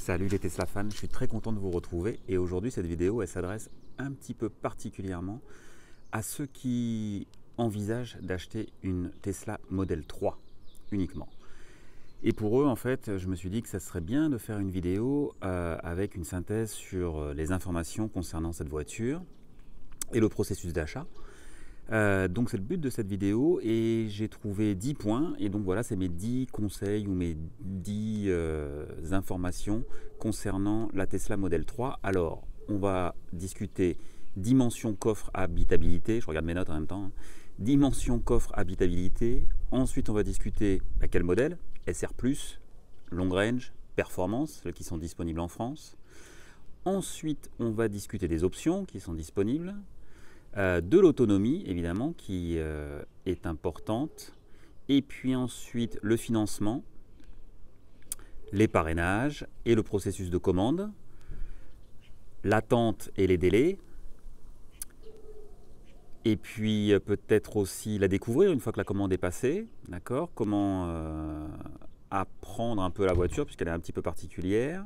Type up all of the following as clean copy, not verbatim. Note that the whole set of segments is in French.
Salut les Tesla fans, je suis très content de vous retrouver et aujourd'hui cette vidéo elle s'adresse un petit peu particulièrement à ceux qui envisagent d'acheter une Tesla Model 3 uniquement. Et pour eux en fait je me suis dit que ça serait bien de faire une vidéo avec une synthèse sur les informations concernant cette voiture et le processus d'achat. Donc c'est le but de cette vidéo et j'ai trouvé 10 points et donc voilà, c'est mes 10 conseils ou mes 10 informations concernant la Tesla Model 3. Alors on va discuter dimension coffre habitabilité, je regarde mes notes en même temps, hein. Dimension coffre habitabilité, ensuite on va discuter quel modèle, SR+, long range, performance, ceux qui sont disponibles en France. Ensuite on va discuter des options qui sont disponibles. De l'autonomie évidemment qui est importante, et puis ensuite le financement, les parrainages et le processus de commande, l'attente et les délais, et puis peut-être aussi la découvrir une fois que la commande est passée, d'accord, comment apprendre un peu la voiture puisqu'elle est un petit peu particulière.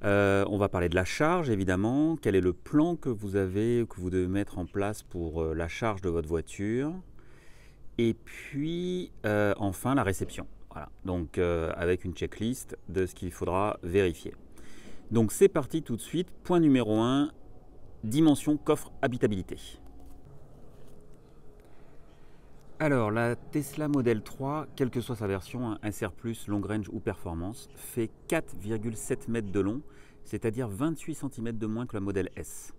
On va parler de la charge évidemment, quel est le plan que vous avez, que vous devez mettre en place pour la charge de votre voiture, et puis enfin la réception. Voilà, donc avec une checklist de ce qu'il faudra vérifier. Donc c'est parti tout de suite, point numéro 1, dimension coffre habitabilité. Alors la Tesla Model 3, quelle que soit sa version, SR+, long range ou performance, fait 4,7 mètres de long, c'est-à-dire 28 cm de moins que la Model S.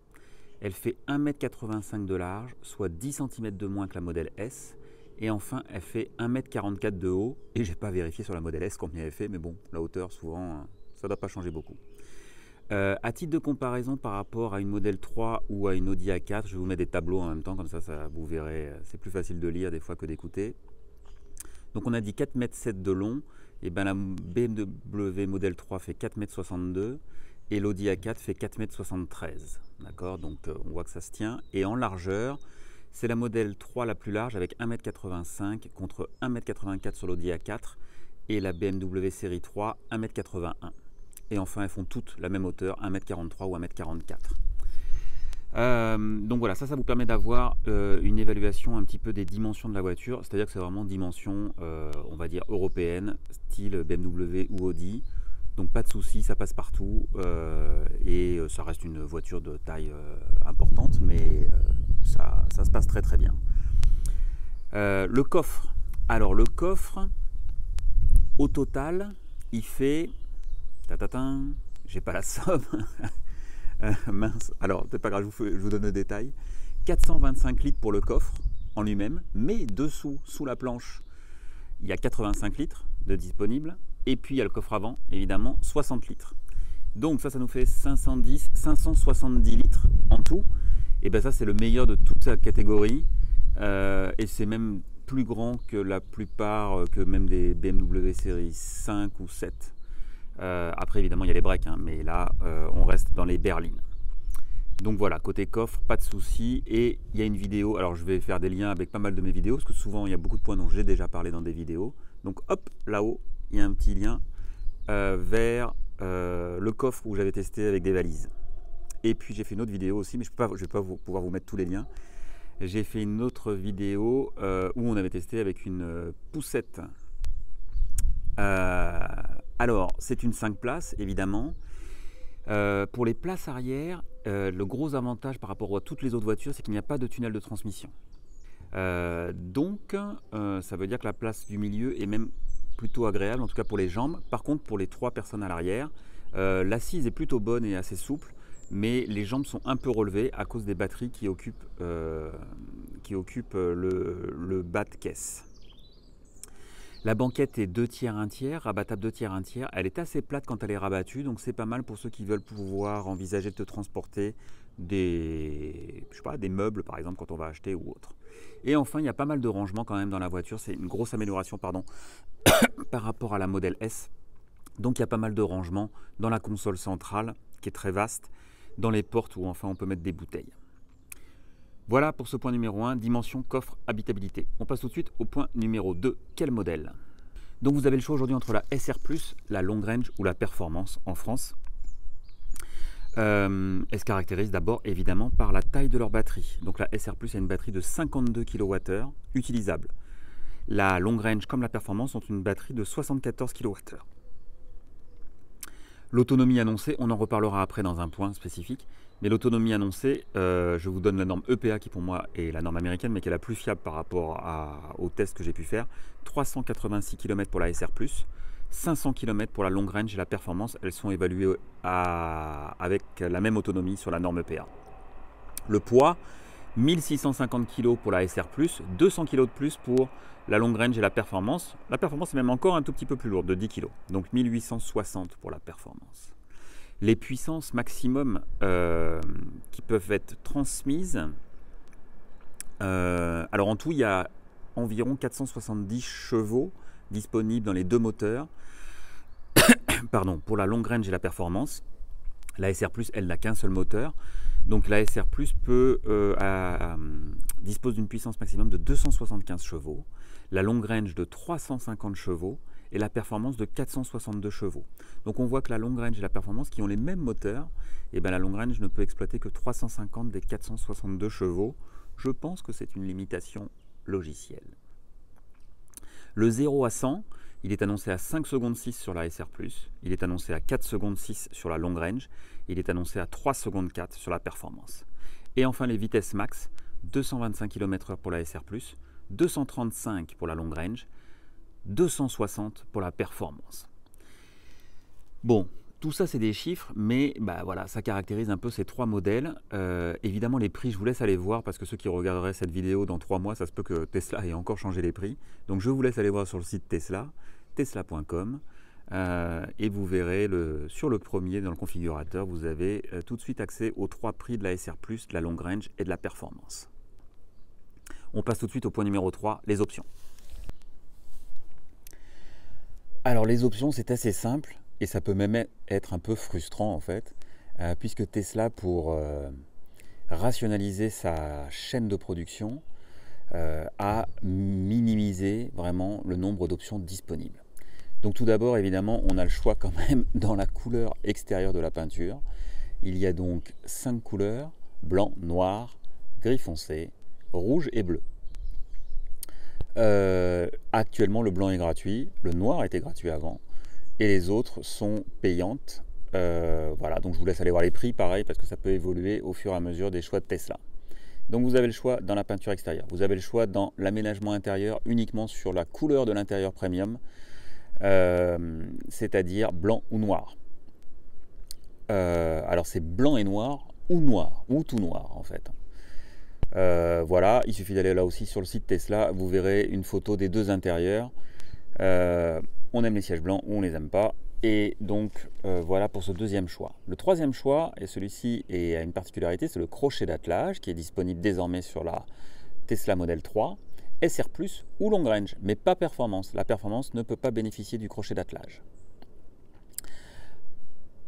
Elle fait 1,85 m de large, soit 10 cm de moins que la Model S. Et enfin, elle fait 1,44 m de haut, et j'ai pas vérifié sur la Model S combien elle fait, mais bon, la hauteur, souvent, ça ne doit pas changer beaucoup. À titre de comparaison par rapport à une Model 3 ou à une Audi A4, je vais vous mettre des tableaux en même temps, comme ça vous verrez, c'est plus facile de lire des fois que d'écouter. Donc on a dit 4,7 m de long, et ben la BMW Model 3 fait 4,62 m et l'Audi A4 fait 4,73 m. D'accord, donc on voit que ça se tient. Et en largeur, c'est la Model 3 la plus large avec 1,85 m contre 1,84 m sur l'Audi A4 et la BMW série 3 1,81 m. Et enfin, elles font toutes la même hauteur, 1,43 m ou 1,44 m. Donc voilà, ça vous permet d'avoir une évaluation un petit peu des dimensions de la voiture, c'est-à-dire que c'est vraiment dimension, on va dire, européenne, style BMW ou Audi. Donc pas de souci, ça passe partout et ça reste une voiture de taille importante, mais ça se passe très très bien. Le coffre. Alors le coffre, au total, il fait... j'ai pas la somme. Mince. Alors, c'est pas grave, je vous donne le détail. 425 litres pour le coffre en lui-même, mais dessous, sous la planche, il y a 85 litres de disponible. Et puis, il y a le coffre avant, évidemment, 60 litres. Donc, ça nous fait 570 litres en tout. Et bien, ça, c'est le meilleur de toute sa catégorie. Et c'est même plus grand que la plupart, que même des BMW série 5 ou 7. Après évidemment il y a les breaks, hein, mais là on reste dans les berlines. Donc voilà, côté coffre, pas de souci. Et il y a une vidéo, alors je vais faire des liens avec pas mal de mes vidéos, parce que souvent il y a beaucoup de points dont j'ai déjà parlé dans des vidéos. Donc hop, là-haut, il y a un petit lien vers le coffre où j'avais testé avec des valises. Et puis j'ai fait une autre vidéo aussi, mais je ne vais pas pouvoir vous mettre tous les liens. J'ai fait une autre vidéo où on avait testé avec une poussette. Alors, c'est une 5 places, évidemment. Pour les places arrière, le gros avantage par rapport à toutes les autres voitures, c'est qu'il n'y a pas de tunnel de transmission. Donc, ça veut dire que la place du milieu est même plutôt agréable, en tout cas pour les jambes. Par contre, pour les 3 personnes à l'arrière, l'assise est plutôt bonne et assez souple, mais les jambes sont un peu relevées à cause des batteries qui occupent le bas de caisse. La banquette est 2 tiers, 1 tiers, rabattable 2 tiers, 1 tiers. Elle est assez plate quand elle est rabattue, donc c'est pas mal pour ceux qui veulent pouvoir envisager de te transporter des meubles, par exemple, quand on va acheter ou autre. Et enfin, il y a pas mal de rangements quand même dans la voiture. C'est une grosse amélioration, pardon, par rapport à la Model S. Donc il y a pas mal de rangements dans la console centrale, qui est très vaste, dans les portes où enfin on peut mettre des bouteilles. Voilà pour ce point numéro 1, dimension coffre habitabilité. On passe tout de suite au point numéro 2, quel modèle? Donc vous avez le choix aujourd'hui entre la SR+, la Long Range ou la Performance en France. Elle se caractérise d'abord évidemment par la taille de leur batterie. Donc la SR+, a une batterie de 52 kWh utilisable. La Long Range comme la Performance ont une batterie de 74 kWh. L'autonomie annoncée, on en reparlera après dans un point spécifique, mais l'autonomie annoncée, je vous donne la norme EPA qui pour moi est la norme américaine, mais qui est la plus fiable par rapport aux tests que j'ai pu faire. 386 km pour la SR+, 500 km pour la Long Range et la Performance. Elles sont évaluées avec la même autonomie sur la norme EPA. Le poids, 1650 kg pour la SR+, 200 kg de plus pour la Long Range et la Performance. La Performance est même encore un tout petit peu plus lourde, de 10 kg. Donc 1860 pour la Performance. Les puissances maximum qui peuvent être transmises, alors en tout, il y a environ 470 chevaux disponibles dans les deux moteurs pardon, pour la Long Range et la Performance. La SR+, elle n'a qu'un seul moteur. Donc la SR+, dispose d'une puissance maximum de 275 chevaux, la Long Range de 350 chevaux et la Performance de 462 chevaux. Donc on voit que la Long Range et la Performance qui ont les mêmes moteurs, et bien la Long Range ne peut exploiter que 350 des 462 chevaux. Je pense que c'est une limitation logicielle. Le 0 à 100, il est annoncé à 5 secondes 6 sur la SR+, il est annoncé à 4 secondes 6 sur la Long Range, il est annoncé à 3 secondes 4 sur la Performance. Et enfin les vitesses max, 225 km/h pour la SR+, 235 pour la Long Range, 260 pour la Performance. Bon, tout ça c'est des chiffres, mais voilà, ça caractérise un peu ces trois modèles. Évidemment les prix, je vous laisse aller voir, parce que ceux qui regarderaient cette vidéo dans 3 mois, ça se peut que Tesla ait encore changé les prix. Donc je vous laisse aller voir sur le site Tesla, tesla.com, et vous verrez sur le premier, dans le configurateur, vous avez tout de suite accès aux trois prix de la SR+, de la Long Range et de la Performance. On passe tout de suite au point numéro 3, les options. Alors les options, c'est assez simple. Et ça peut même être un peu frustrant en fait, puisque Tesla, pour rationaliser sa chaîne de production, a minimisé vraiment le nombre d'options disponibles. Donc tout d'abord, évidemment, on a le choix quand même dans la couleur extérieure de la peinture. Il y a donc 5 couleurs, blanc, noir, gris foncé, rouge et bleu. Actuellement, le blanc est gratuit, le noir était gratuit avant. Et les autres sont payantes. Voilà, donc je vous laisse aller voir les prix, pareil, parce que ça peut évoluer au fur et à mesure des choix de Tesla. Donc vous avez le choix dans la peinture extérieure. Vous avez le choix dans l'aménagement intérieur uniquement sur la couleur de l'intérieur premium, c'est-à-dire blanc ou noir. Alors c'est blanc et noir, ou tout noir en fait. Voilà, il suffit d'aller là aussi sur le site Tesla, vous verrez une photo des deux intérieurs. On aime les sièges blancs ou on ne les aime pas. Et donc voilà pour ce deuxième choix. Le troisième choix, et celui-ci a une particularité, c'est le crochet d'attelage qui est disponible désormais sur la Tesla Model 3, SR+, ou Long Range, mais pas Performance. La Performance ne peut pas bénéficier du crochet d'attelage.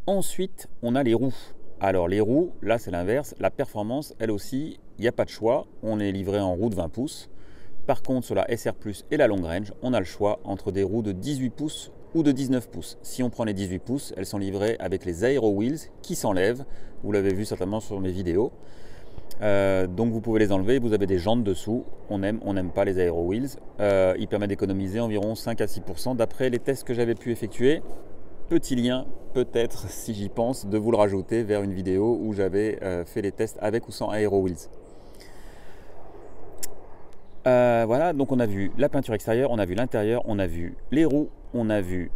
Ensuite, on a les roues. Alors les roues, là c'est l'inverse. La Performance, elle aussi, il n'y a pas de choix. On est livré en roue de 20 pouces. Par contre, sur la SR+, et la Long Range, on a le choix entre des roues de 18 pouces ou de 19 pouces. Si on prend les 18 pouces, elles sont livrées avec les Aero Wheels qui s'enlèvent. Vous l'avez vu certainement sur mes vidéos. Donc vous pouvez les enlever, vous avez des jantes dessous. On n'aime pas les Aero Wheels. Ils permettent d'économiser environ 5 à 6% d'après les tests que j'avais pu effectuer. Petit lien, peut-être, si j'y pense, de vous le rajouter vers une vidéo où j'avais fait les tests avec ou sans Aero Wheels. Voilà, donc on a vu la peinture extérieure, on a vu l'intérieur, on a vu les roues, on a vu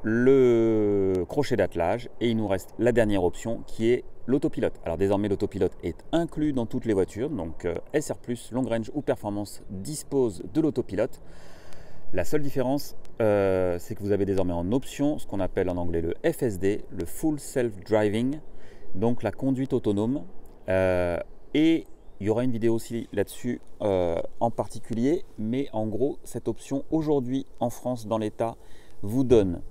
le crochet d'attelage et il nous reste la dernière option qui est l'autopilote. Alors désormais l'autopilote est inclus dans toutes les voitures, donc SR+, Long Range ou Performance dispose de l'autopilote. La seule différence, c'est que vous avez désormais en option ce qu'on appelle en anglais le FSD, le Full Self Driving, donc la conduite autonome, et il y aura une vidéo aussi là-dessus en particulier, mais en gros, cette option aujourd'hui en France dans l'État vous donne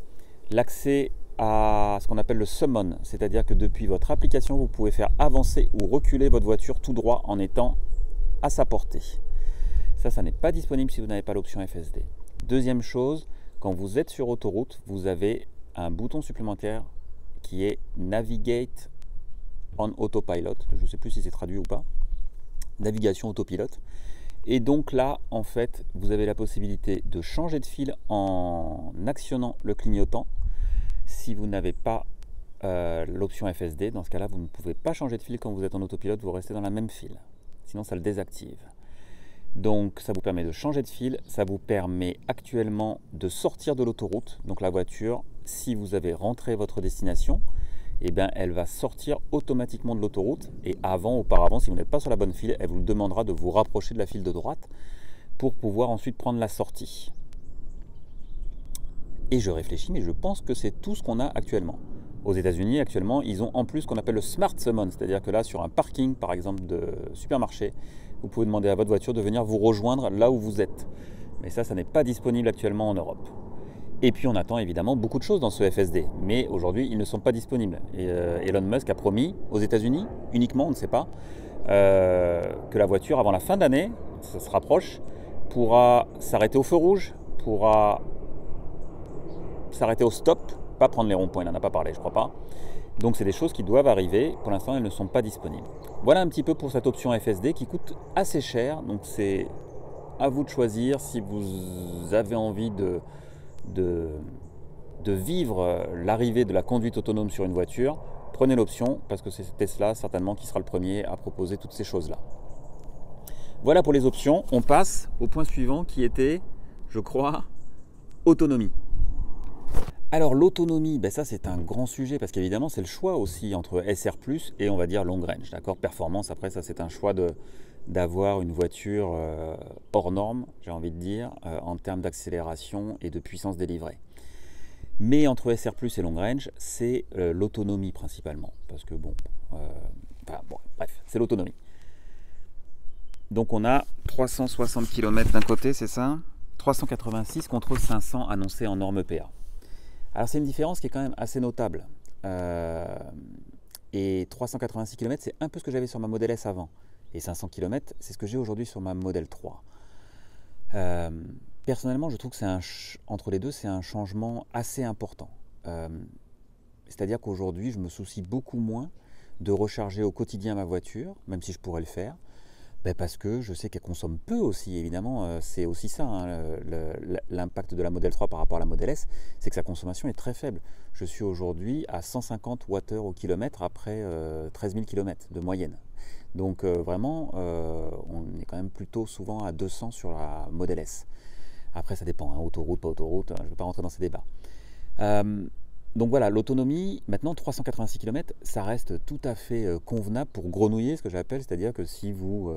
l'accès à ce qu'on appelle le summon, c'est-à-dire que depuis votre application, vous pouvez faire avancer ou reculer votre voiture tout droit en étant à sa portée. Ça n'est pas disponible si vous n'avez pas l'option FSD. Deuxième chose, quand vous êtes sur autoroute, vous avez un bouton supplémentaire qui est Navigate on Autopilot. Je ne sais plus si c'est traduit ou pas. Navigation autopilote. Et donc là, en fait, vous avez la possibilité de changer de fil en actionnant le clignotant. Si vous n'avez pas l'option FSD, dans ce cas-là, vous ne pouvez pas changer de fil quand vous êtes en autopilote, vous restez dans la même file. Sinon, ça le désactive. Donc, ça vous permet de changer de fil. Ça vous permet actuellement de sortir de l'autoroute. Donc, la voiture, si vous avez rentré votre destination, eh bien, elle va sortir automatiquement de l'autoroute. Et auparavant, si vous n'êtes pas sur la bonne file, elle vous demandera de vous rapprocher de la file de droite pour pouvoir ensuite prendre la sortie. Et je réfléchis, mais je pense que c'est tout ce qu'on a actuellement. Aux États-Unis, actuellement, ils ont en plus ce qu'on appelle le Smart Summon, c'est-à-dire que là, sur un parking, par exemple, de supermarché, vous pouvez demander à votre voiture de venir vous rejoindre là où vous êtes. Mais ça n'est pas disponible actuellement en Europe. Et puis, on attend évidemment beaucoup de choses dans ce FSD, mais aujourd'hui, ils ne sont pas disponibles. Et Elon Musk a promis aux États-Unis, uniquement, on ne sait pas, que la voiture, avant la fin d'année, ça se rapproche, pourra s'arrêter au feu rouge, pourra s'arrêter au stop, pas prendre les ronds-points, il n'en a pas parlé, je crois pas. Donc c'est des choses qui doivent arriver, pour l'instant elles ne sont pas disponibles. Voilà un petit peu pour cette option FSD qui coûte assez cher, donc c'est à vous de choisir si vous avez envie de vivre l'arrivée de la conduite autonome sur une voiture. Prenez l'option parce que c'est Tesla certainement qui sera le premier à proposer toutes ces choses-là. Voilà pour les options, on passe au point suivant qui était, je crois, autonomie. Alors l'autonomie, ben ça c'est un grand sujet parce qu'évidemment c'est le choix aussi entre SR+, et on va dire long range, d'accord, performance. Après ça c'est un choix d'avoir une voiture hors norme, j'ai envie de dire, en termes d'accélération et de puissance délivrée. Mais entre SR+, et long range, c'est l'autonomie principalement, parce que bref, c'est l'autonomie. Donc on a 360 km d'un côté, c'est ça, 386 contre 500 annoncés en norme PA. Alors c'est une différence qui est quand même assez notable. Et 386 km, c'est un peu ce que j'avais sur ma Model S avant. Et 500 km, c'est ce que j'ai aujourd'hui sur ma Model 3. Personnellement, je trouve que entre les deux, c'est un changement assez important. C'est-à-dire qu'aujourd'hui, je me soucie beaucoup moins de recharger au quotidien ma voiture, même si je pourrais le faire. Parce que je sais qu'elle consomme peu aussi, évidemment, c'est aussi ça, hein, l'impact de la Model 3 par rapport à la Model S, c'est que sa consommation est très faible. Je suis aujourd'hui à 150 Wh au kilomètre après 13 000 km de moyenne. Donc vraiment, on est quand même plutôt souvent à 200 sur la Model S. Après ça dépend, hein, autoroute, pas autoroute, je ne vais pas rentrer dans ces débats. Donc voilà, l'autonomie, maintenant 386 km, ça reste tout à fait convenable pour grenouiller, ce que j'appelle, c'est-à-dire que si vous,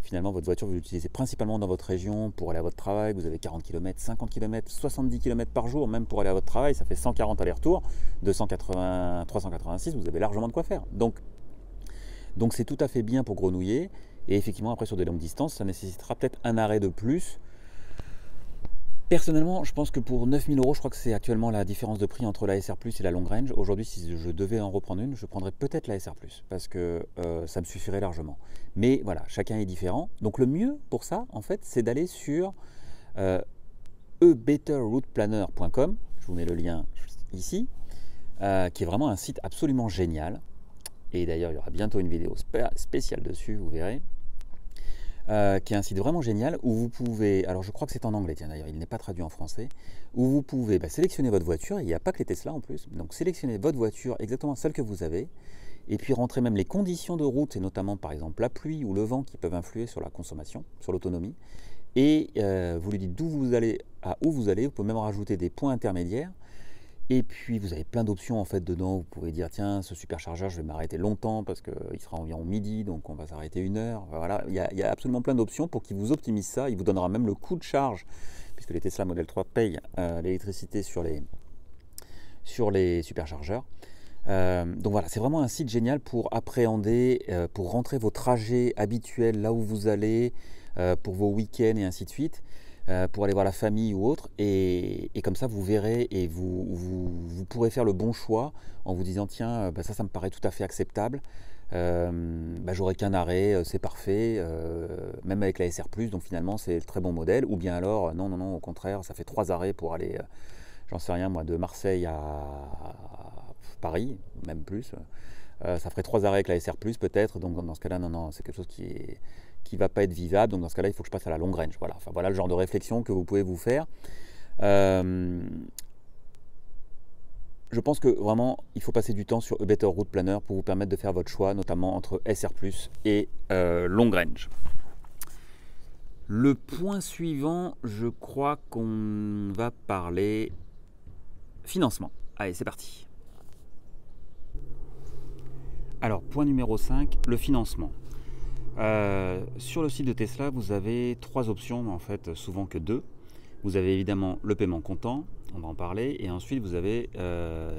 finalement, votre voiture, vous l'utilisez principalement dans votre région pour aller à votre travail, vous avez 40 km, 50 km, 70 km par jour, même pour aller à votre travail, ça fait 140 allers-retours, 386, vous avez largement de quoi faire. Donc c'est tout à fait bien pour grenouiller, et effectivement, après sur des longues distances, ça nécessitera peut-être un arrêt de plus. Personnellement, je pense que pour 9 000 €, je crois que c'est actuellement la différence de prix entre la SR+, et la long range. Aujourd'hui, si je devais en reprendre une, je prendrais peut-être la SR+, parce que ça me suffirait largement. Mais voilà, chacun est différent. Donc le mieux pour ça, en fait, c'est d'aller sur ebetterrouteplanner.com, je vous mets le lien ici, qui est vraiment un site absolument génial. Et d'ailleurs, il y aura bientôt une vidéo spéciale dessus, vous verrez. Qui est un site vraiment génial où vous pouvez, alors je crois que c'est en anglais, tiens d'ailleurs, il n'est pas traduit en français, où vous pouvez sélectionner votre voiture, il n'y a pas que les Tesla en plus, donc sélectionnez votre voiture, exactement celle que vous avez, et puis rentrer même les conditions de route, et notamment par exemple la pluie ou le vent qui peuvent influer sur la consommation, sur l'autonomie, et vous lui dites d'où vous allez à où vous allez, vous pouvez même rajouter des points intermédiaires. Et puis vous avez plein d'options en fait dedans, vous pouvez dire tiens ce superchargeur je vais m'arrêter longtemps parce qu'il sera environ midi donc on va s'arrêter 1 heure. Voilà, il y a absolument plein d'options pour qu'il vous optimise ça, il vous donnera même le coût de charge puisque les Tesla Model 3 payent l'électricité sur les superchargeurs. Donc voilà, c'est vraiment un site génial pour appréhender, pour rentrer vos trajets habituels là où vous allez, pour vos week-ends et ainsi de suite. Pour aller voir la famille ou autre, et comme ça vous verrez et vous pourrez faire le bon choix en vous disant tiens ça me paraît tout à fait acceptable, j'aurai qu'un arrêt, c'est parfait, même avec la SR+, donc finalement c'est le très bon modèle. Ou bien alors, non, non, non, au contraire, ça fait 3 arrêts pour aller, j'en sais rien moi, de Marseille à Paris, même plus. Ça ferait 3 arrêts avec la SR+, peut-être, donc dans ce cas-là, non, non, c'est quelque chose qui va pas être vivable, donc dans ce cas-là, il faut que je passe à la long range. Voilà, enfin, voilà le genre de réflexion que vous pouvez vous faire. Je pense que vraiment, il faut passer du temps sur A Better Route Planner pour vous permettre de faire votre choix, notamment entre SR+, et long range. Le point suivant, je crois qu'on va parler financement. Allez, c'est parti. Alors, point numéro 5, le financement. Sur le site de Tesla, vous avez 3 options, mais en fait, souvent que 2. Vous avez évidemment le paiement comptant, on va en parler, et ensuite vous avez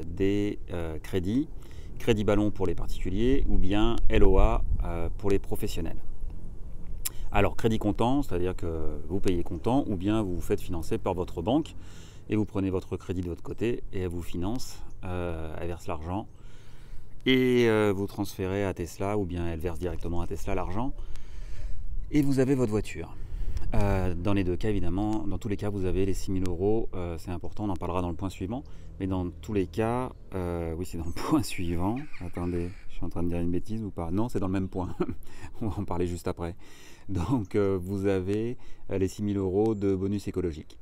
des crédits, crédit ballon pour les particuliers ou bien LOA pour les professionnels. Alors crédit comptant, c'est-à-dire que vous payez comptant ou bien vous vous faites financer par votre banque et vous prenez votre crédit de votre côté et elle vous finance, elle verse l'argent et vous transférez à Tesla ou bien elle verse directement à Tesla l'argent et vous avez votre voiture. Dans les deux cas, évidemment, dans tous les cas, vous avez les 6 000 €, c'est important, on en parlera dans le point suivant. Mais dans tous les cas, oui, c'est dans le point suivant. Attendez, je suis en train de dire une bêtise ou pas? Non, c'est dans le même point. On va en parler juste après. Donc, vous avez les 6 000 € de bonus écologique.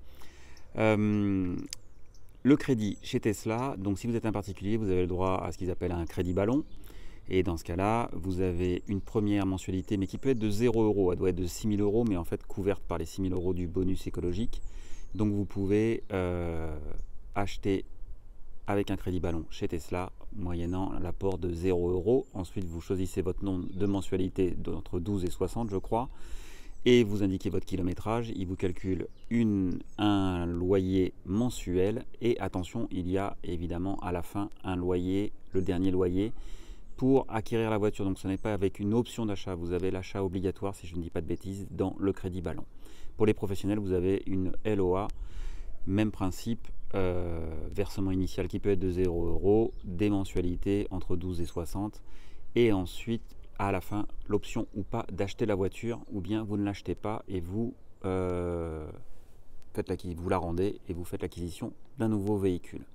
Le crédit chez Tesla, donc si vous êtes un particulier, vous avez le droit à ce qu'ils appellent un crédit ballon. Et dans ce cas-là, vous avez une première mensualité, mais qui peut être de 0 €. Elle doit être de 6 000 €, mais en fait couverte par les 6 000 € du bonus écologique. Donc vous pouvez acheter avec un crédit ballon chez Tesla, moyennant l'apport de 0 €. Ensuite, vous choisissez votre nombre de mensualités entre 12 et 60, je crois. Et vous indiquez votre kilométrage. Il vous calcule un loyer mensuel. Et attention, il y a évidemment à la fin un loyer, le dernier loyer, pour acquérir la voiture. Donc ce n'est pas avec une option d'achat, vous avez l'achat obligatoire, si je ne dis pas de bêtises, dans le crédit ballon. Pour les professionnels, vous avez une LOA, même principe, versement initial qui peut être de 0 €, des mensualités entre 12 et 60, et ensuite à la fin l'option ou pas d'acheter la voiture, ou bien vous ne l'achetez pas et vous la rendez et vous faites l'acquisition d'un nouveau véhicule.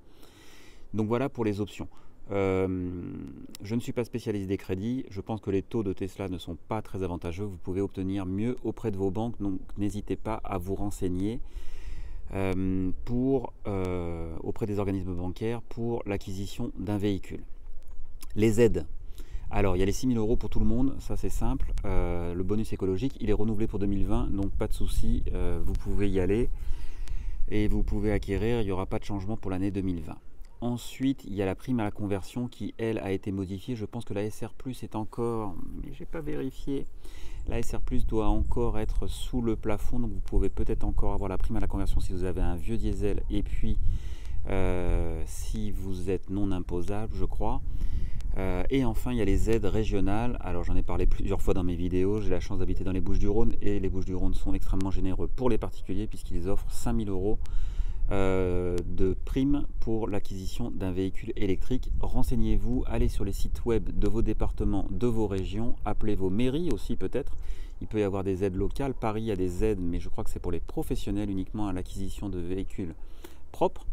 Donc voilà pour les options. Je ne suis pas spécialiste des crédits, je pense que les taux de Tesla ne sont pas très avantageux, vous pouvez obtenir mieux auprès de vos banques, donc n'hésitez pas à vous renseigner auprès des organismes bancaires pour l'acquisition d'un véhicule. Les aides, alors il y a les 6 000 € pour tout le monde, ça c'est simple, le bonus écologique il est renouvelé pour 2020, donc pas de souci, vous pouvez y aller et vous pouvez acquérir, il n'y aura pas de changement pour l'année 2020. Ensuite, il y a la prime à la conversion qui, elle, a été modifiée. Je pense que la SR+ est encore, mais je n'ai pas vérifié, la SR+ doit encore être sous le plafond, donc vous pouvez peut-être encore avoir la prime à la conversion si vous avez un vieux diesel et puis si vous êtes non imposable, je crois. Et enfin, il y a les aides régionales. Alors, j'en ai parlé plusieurs fois dans mes vidéos. J'ai la chance d'habiter dans les Bouches-du-Rhône et les Bouches-du-Rhône sont extrêmement généreux pour les particuliers puisqu'ils offrent 5 000 € de primes pour l'acquisition d'un véhicule électrique. Renseignez-vous, allez sur les sites web de vos départements, de vos régions, appelez vos mairies aussi peut-être. Il peut y avoir des aides locales. Paris a des aides, mais je crois que c'est pour les professionnels uniquement à l'acquisition de véhicules propres.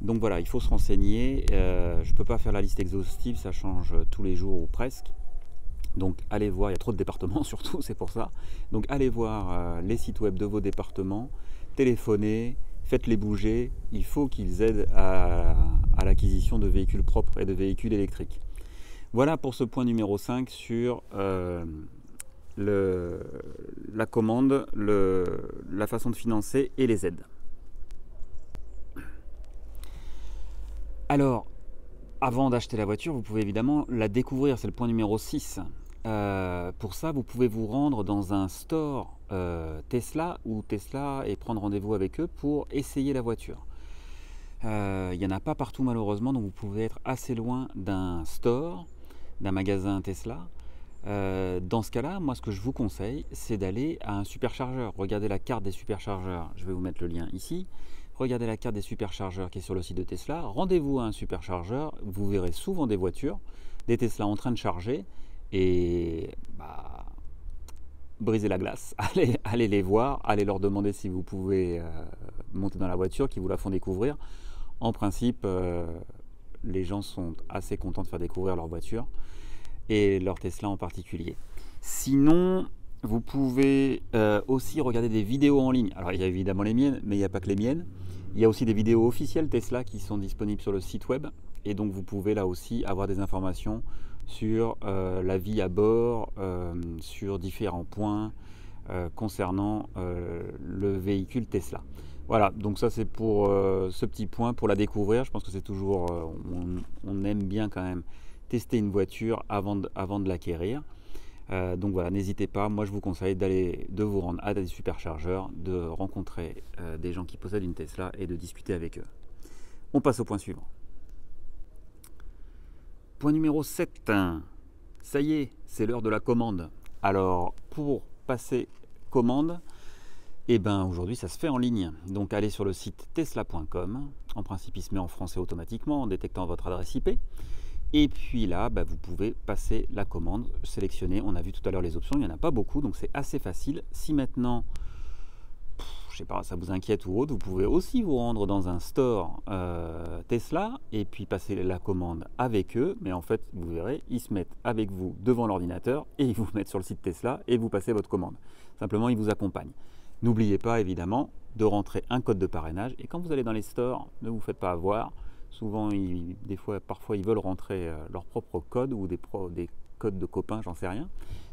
Donc voilà, il faut se renseigner. Je ne peux pas faire la liste exhaustive, ça change tous les jours ou presque. Donc allez voir, il y a trop de départements surtout, c'est pour ça. Donc allez voir les sites web de vos départements, téléphonez, faites-les bouger. Il faut qu'ils aident à l'acquisition de véhicules propres et de véhicules électriques. Voilà pour ce point numéro 5 sur la commande, la façon de financer et les aides. Alors, avant d'acheter la voiture, vous pouvez évidemment la découvrir, c'est le point numéro 6. Pour ça, vous pouvez vous rendre dans un store Tesla ou Tesla et prendre rendez-vous avec eux pour essayer la voiture. Il n'y en a pas partout malheureusement, donc vous pouvez être assez loin d'un store, d'un magasin Tesla. Dans ce cas-là, moi ce que je vous conseille, c'est d'aller à un superchargeur. Regardez la carte des superchargeurs, je vais vous mettre le lien ici. Regardez la carte des superchargeurs qui est sur le site de Tesla. Rendez-vous à un superchargeur, vous verrez souvent des voitures, des Tesla en train de charger. et bah, briser la glace, allez les voir, allez leur demander si vous pouvez monter dans la voiture, qu'ils vous la font découvrir. En principe, les gens sont assez contents de faire découvrir leur voiture et leur Tesla en particulier. Sinon, vous pouvez aussi regarder des vidéos en ligne. Alors il y a évidemment les miennes, mais il n'y a pas que les miennes. Il y a aussi des vidéos officielles Tesla qui sont disponibles sur le site web. Et donc vous pouvez là aussi avoir des informations sur la vie à bord, sur différents points concernant le véhicule Tesla. Voilà, donc ça c'est pour ce petit point, pour la découvrir. Je pense que c'est toujours, on aime bien quand même tester une voiture avant de l'acquérir. Donc voilà, n'hésitez pas, moi je vous conseille de vous rendre à des superchargeurs, de rencontrer des gens qui possèdent une Tesla et de discuter avec eux. On passe au point suivant. Point numéro 7. Ça y est, c'est l'heure de la commande. Alors pour passer commande, et ben aujourd'hui ça se fait en ligne. Donc allez sur le site tesla.com. En principe il se met en français automatiquement en détectant votre adresse IP. Et puis là, bah, vous pouvez passer la commande, sélectionner. On a vu tout à l'heure les options, il n'y en a pas beaucoup, donc c'est assez facile. Si maintenant, je sais pas, ça vous inquiète ou autre, vous pouvez aussi vous rendre dans un store Tesla et puis passer la commande avec eux. Mais en fait, vous verrez, ils se mettent avec vous devant l'ordinateur et ils vous mettent sur le site Tesla et vous passez votre commande. Simplement, ils vous accompagnent. N'oubliez pas, évidemment, de rentrer un code de parrainage. Et quand vous allez dans les stores, ne vous faites pas avoir. Souvent, parfois, ils veulent rentrer leur propre code ou des codes de copains, j'en sais rien.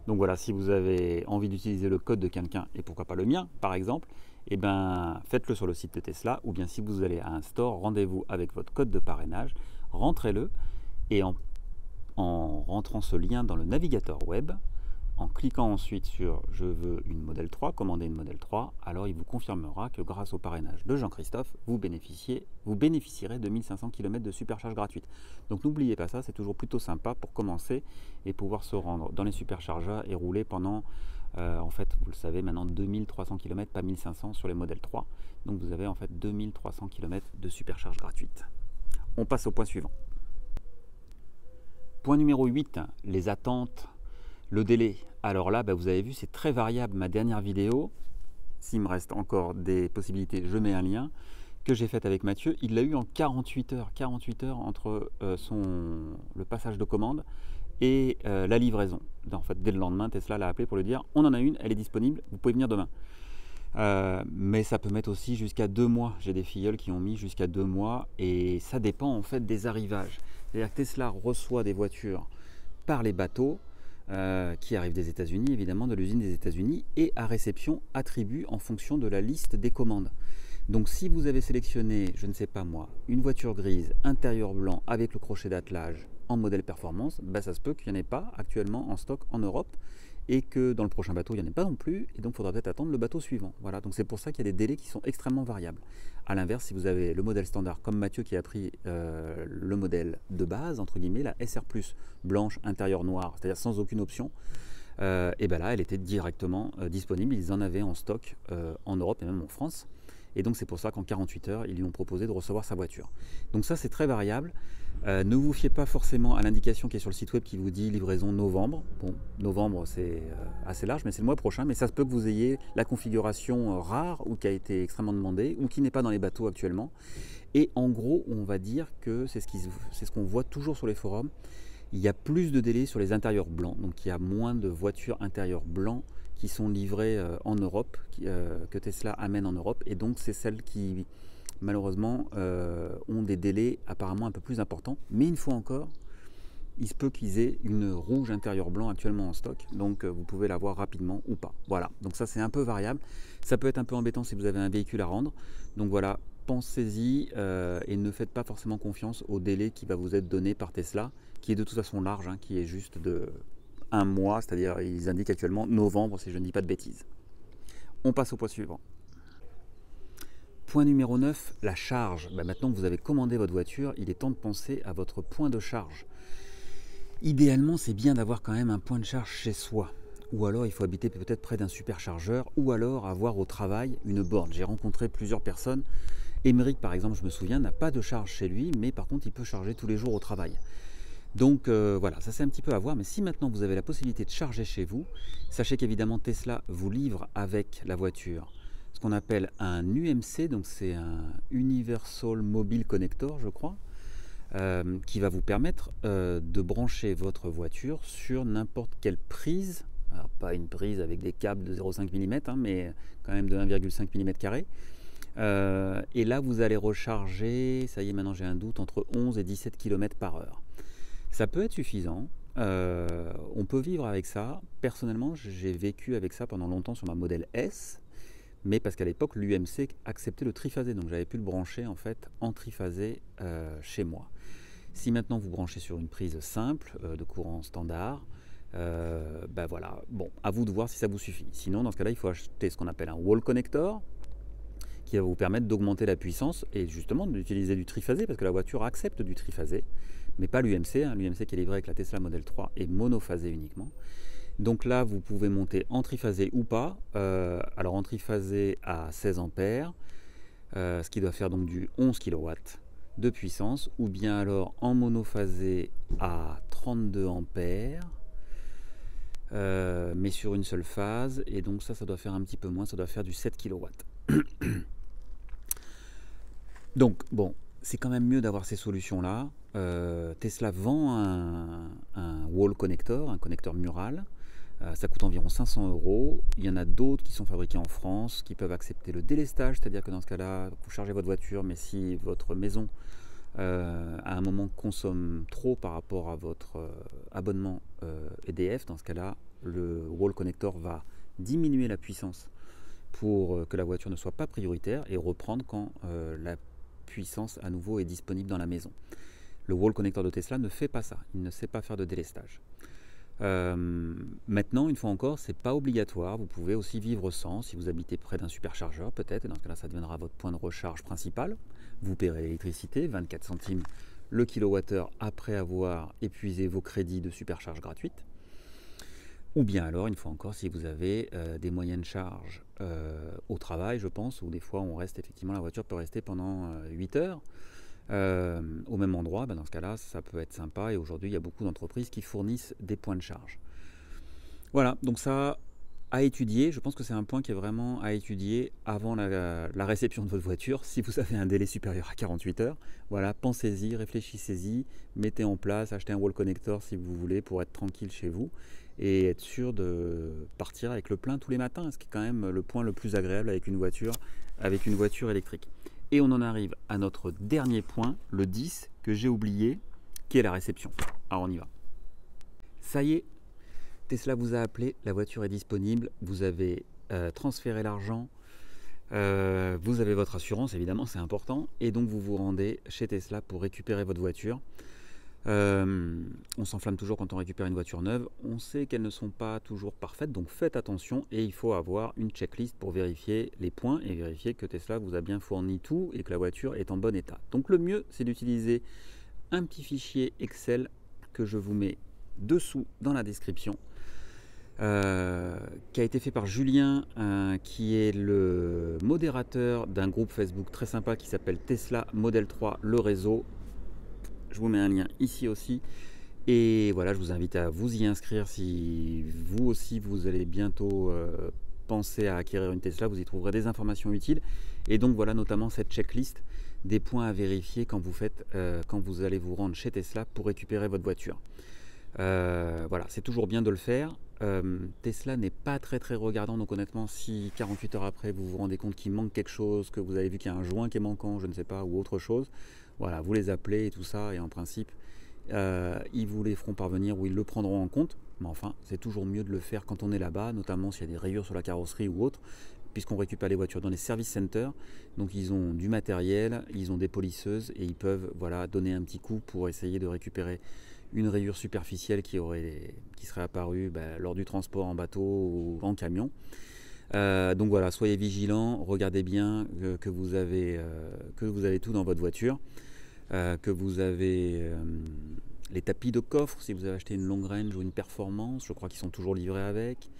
Donc voilà, si vous avez envie d'utiliser le code de quelqu'un, et pourquoi pas le mien, par exemple, eh ben, faites-le sur le site de Tesla. Ou bien si vous allez à un store, rendez-vous avec votre code de parrainage, rentrez-le. Et en rentrant ce lien dans le navigateur web, en cliquant ensuite sur « Je veux une Model 3 », commander une Model 3, alors il vous confirmera que grâce au parrainage de Jean-Christophe, vous bénéficierez de 1500 km de supercharge gratuite. Donc n'oubliez pas ça, c'est toujours plutôt sympa pour commencer et pouvoir se rendre dans les superchargeurs et rouler pendant, en fait, vous le savez maintenant, 2300 km, pas 1500 sur les Model 3. Donc vous avez en fait 2300 km de supercharge gratuite. On passe au point suivant. Point numéro 8, les attentes. Le délai, alors là, bah, vous avez vu, c'est très variable. Ma dernière vidéo, s'il me reste encore des possibilités, je mets un lien, que j'ai faite avec Mathieu. Il l'a eu en 48 heures. 48 heures entre le passage de commande et la livraison. En fait, dès le lendemain, Tesla l'a appelé pour lui dire, on en a une, elle est disponible, vous pouvez venir demain. Mais ça peut mettre aussi jusqu'à 2 mois. J'ai des filleuls qui ont mis jusqu'à 2 mois et ça dépend en fait des arrivages. C'est-à-dire que Tesla reçoit des voitures par les bateaux, qui arrive des États-Unis, évidemment, de l'usine des États-Unis, et à réception attribue en fonction de la liste des commandes. Donc si vous avez sélectionné, je ne sais pas moi, une voiture grise, intérieur blanc, avec le crochet d'attelage en modèle performance, bah ça se peut qu'il n'y en ait pas actuellement en stock en Europe, et que dans le prochain bateau, il n'y en ait pas non plus, et donc il faudra peut-être attendre le bateau suivant. Voilà, donc c'est pour ça qu'il y a des délais qui sont extrêmement variables. A l'inverse, si vous avez le modèle standard, comme Mathieu qui a pris le modèle de base, entre guillemets, la SR+, blanche, intérieur noir, c'est-à-dire sans aucune option, et bien là, elle était directement disponible. Ils en avaient en stock en Europe et même en France. Et donc c'est pour ça qu'en 48 heures, ils lui ont proposé de recevoir sa voiture. Donc ça, c'est très variable. Ne vous fiez pas forcément à l'indication qui est sur le site web qui vous dit livraison novembre. Bon, novembre, c'est assez large, mais c'est le mois prochain. Mais ça se peut que vous ayez la configuration rare ou qui a été extrêmement demandée ou qui n'est pas dans les bateaux actuellement. Et en gros, on va dire que c'est ce qu'on voit toujours sur les forums. Il y a plus de délais sur les intérieurs blancs. Donc il y a moins de voitures intérieures blancs qui sont livrées en Europe, que Tesla amène en Europe. Et donc c'est celles qui malheureusement ont des délais apparemment un peu plus importants. Mais une fois encore, il se peut qu'ils aient une rouge intérieur blanc actuellement en stock. Donc vous pouvez l'avoir rapidement ou pas. Voilà, donc ça c'est un peu variable. Ça peut être un peu embêtant si vous avez un véhicule à rendre. Donc voilà, pensez-y et ne faites pas forcément confiance au délai qui va vous être donné par Tesla, qui est de toute façon large, hein, qui est juste de 1 mois, c'est-à-dire ils indiquent actuellement novembre si je ne dis pas de bêtises. On passe au point suivant. Point numéro 9, la charge. Maintenant que vous avez commandé votre voiture, il est temps de penser à votre point de charge. Idéalement, c'est bien d'avoir quand même un point de charge chez soi. Ou alors, il faut habiter peut-être près d'un superchargeur, ou alors avoir au travail une borne. J'ai rencontré plusieurs personnes. Émeric, par exemple, je me souviens, n'a pas de charge chez lui, mais par contre, il peut charger tous les jours au travail. Donc voilà, ça c'est un petit peu à voir, mais si maintenant vous avez la possibilité de charger chez vous, sachez qu'évidemment Tesla vous livre avec la voiture ce qu'on appelle un UMC, donc c'est un Universal Mobile Connector je crois, qui va vous permettre de brancher votre voiture sur n'importe quelle prise. Alors pas une prise avec des câbles de 0,5 mm, hein, mais quand même de 1,5 mm². Et là vous allez recharger, ça y est maintenant j'ai un doute, entre 11 et 17 km/h. Ça peut être suffisant, on peut vivre avec ça. Personnellement j'ai vécu avec ça pendant longtemps sur ma modèle S, mais parce qu'à l'époque l'UMC acceptait le triphasé, donc j'avais pu le brancher en fait en triphasé chez moi. Si maintenant vous branchez sur une prise simple de courant standard, ben voilà, bon, à vous de voir si ça vous suffit. Sinon dans ce cas-là il faut acheter ce qu'on appelle un wall connector, qui va vous permettre d'augmenter la puissance et justement d'utiliser du triphasé, parce que la voiture accepte du triphasé, mais pas l'UMC. Hein. L'UMC qui est livré avec la Tesla Model 3 est monophasé uniquement. Donc là, vous pouvez monter en triphasé ou pas. Alors en triphasé à 16 ampères, ce qui doit faire donc du 11 kW de puissance, ou bien alors en monophasé à 32 ampères, mais sur une seule phase, et donc ça doit faire un petit peu moins, ça doit faire du 7 kW. Donc bon, c'est quand même mieux d'avoir ces solutions-là. Tesla vend un wall connector, un connecteur mural. Ça coûte environ 500 €. Il y en a d'autres qui sont fabriqués en France, qui peuvent accepter le délestage, c'est-à-dire que dans ce cas-là, vous chargez votre voiture, mais si votre maison à un moment consomme trop par rapport à votre abonnement EDF, dans ce cas-là, le wall connector va diminuer la puissance pour que la voiture ne soit pas prioritaire et reprendre quand la puissance à nouveau est disponible dans la maison. Le wall connector de Tesla ne fait pas ça, il ne sait pas faire de délestage. Maintenant, une fois encore, c'est pas obligatoire, vous pouvez aussi vivre sans, si vous habitez près d'un superchargeur peut-être, et dans ce cas-là ça deviendra votre point de recharge principal. Vous paierez l'électricité, 24 centimes le kilowattheure après avoir épuisé vos crédits de supercharge gratuite. Ou bien alors, une fois encore, si vous avez des moyens de charge au travail, je pense, où des fois on reste effectivement, la voiture peut rester pendant 8 heures au même endroit, ben dans ce cas-là, ça peut être sympa. Et aujourd'hui, il y a beaucoup d'entreprises qui fournissent des points de charge. Voilà, donc ça à étudier. Je pense que c'est un point qui est vraiment à étudier avant la réception de votre voiture. Si vous avez un délai supérieur à 48 heures, voilà, pensez-y, réfléchissez-y, mettez en place, achetez un wall connector si vous voulez pour être tranquille chez vous et être sûr de partir avec le plein tous les matins, ce qui est quand même le point le plus agréable avec une voiture électrique. Et on en arrive à notre dernier point, le 10, que j'ai oublié, qui est la réception. Alors on y va. Ça y est, Tesla vous a appelé, la voiture est disponible, vous avez transféré l'argent, vous avez votre assurance, évidemment, c'est important, et donc vous vous rendez chez Tesla pour récupérer votre voiture. On s'enflamme toujours quand on récupère une voiture neuve, on sait qu'elles ne sont pas toujours parfaites, donc faites attention, et il faut avoir une checklist pour vérifier les points et vérifier que Tesla vous a bien fourni tout et que la voiture est en bon état. Donc le mieux, c'est d'utiliser un petit fichier Excel que je vous mets dessous dans la description, qui a été fait par Julien, qui est le modérateur d'un groupe Facebook très sympa qui s'appelle Tesla Model 3, le réseau. Je vous mets un lien ici aussi. Et voilà, je vous invite à vous y inscrire si vous aussi vous allez bientôt penser à acquérir une Tesla. Vous y trouverez des informations utiles. Et donc voilà notamment cette checklist des points à vérifier quand vous allez vous rendre chez Tesla pour récupérer votre voiture. Voilà, c'est toujours bien de le faire. Tesla n'est pas très regardant, donc honnêtement, si 48 heures après vous vous rendez compte qu'il manque quelque chose, que vous avez vu qu'il y a un joint qui est manquant, je ne sais pas, ou autre chose, voilà, vous les appelez et tout ça, et en principe, ils vous les feront parvenir ou ils le prendront en compte. Mais enfin, c'est toujours mieux de le faire quand on est là-bas, notamment s'il y a des rayures sur la carrosserie ou autre, puisqu'on récupère les voitures dans les service centers. Donc ils ont du matériel, ils ont des polisseuses et ils peuvent voilà, donner un petit coup pour essayer de récupérer une rayure superficielle qui serait apparue lors du transport en bateau ou en camion. Donc voilà, soyez vigilants, regardez bien que vous avez tout dans votre voiture, que vous avez les tapis de coffre si vous avez acheté une long range ou une performance, je crois qu'ils sont toujours livrés avec,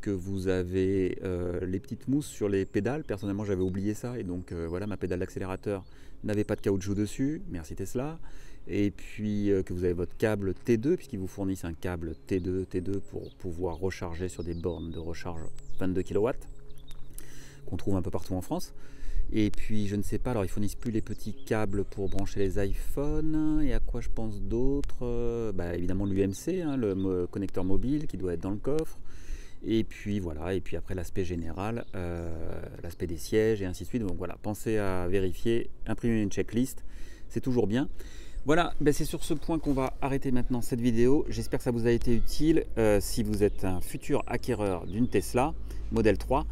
que vous avez les petites mousses sur les pédales. Personnellement, j'avais oublié ça et donc voilà, ma pédale d'accélérateur n'avait pas de caoutchouc dessus. Merci Tesla. Et puis que vous avez votre câble T2 puisqu'ils vous fournissent un câble T2 pour pouvoir recharger sur des bornes de recharge 22 kW qu'on trouve un peu partout en France. Et puis je ne sais pas, alors ils fournissent plus les petits câbles pour brancher les iPhones. Et à quoi je pense d'autres, évidemment l'UMC, hein, le connecteur mobile qui doit être dans le coffre. Et puis voilà, et puis après l'aspect général, l'aspect des sièges et ainsi de suite. Donc voilà, pensez à vérifier, imprimer une checklist, c'est toujours bien. Voilà, c'est sur ce point qu'on va arrêter maintenant cette vidéo. J'espère que ça vous a été utile si vous êtes un futur acquéreur d'une Tesla Model 3.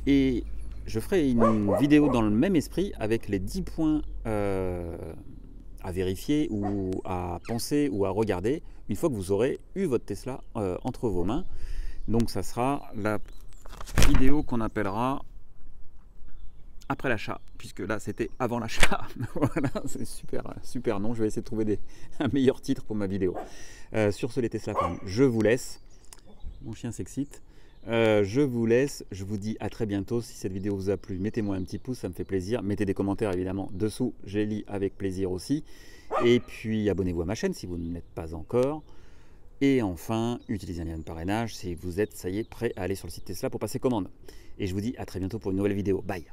Et je ferai une vidéo dans le même esprit avec les 10 points à vérifier ou à penser ou à regarder une fois que vous aurez eu votre Tesla entre vos mains. Donc ça sera la vidéo qu'on appellera après l'achat, puisque là c'était avant l'achat. Voilà, c'est super nom. Je vais essayer de trouver un meilleur titre pour ma vidéo. Sur ce, les Tesla fans, je vous laisse. Mon chien s'excite. Je vous laisse. Je vous dis à très bientôt. Si cette vidéo vous a plu, mettez-moi un petit pouce, ça me fait plaisir. Mettez des commentaires évidemment dessous. Je les lis avec plaisir aussi. Et puis abonnez-vous à ma chaîne si vous ne l'êtes pas encore. Et enfin, utilisez un lien de parrainage si vous êtes, ça y est, prêt à aller sur le site Tesla pour passer commande. Et je vous dis à très bientôt pour une nouvelle vidéo. Bye!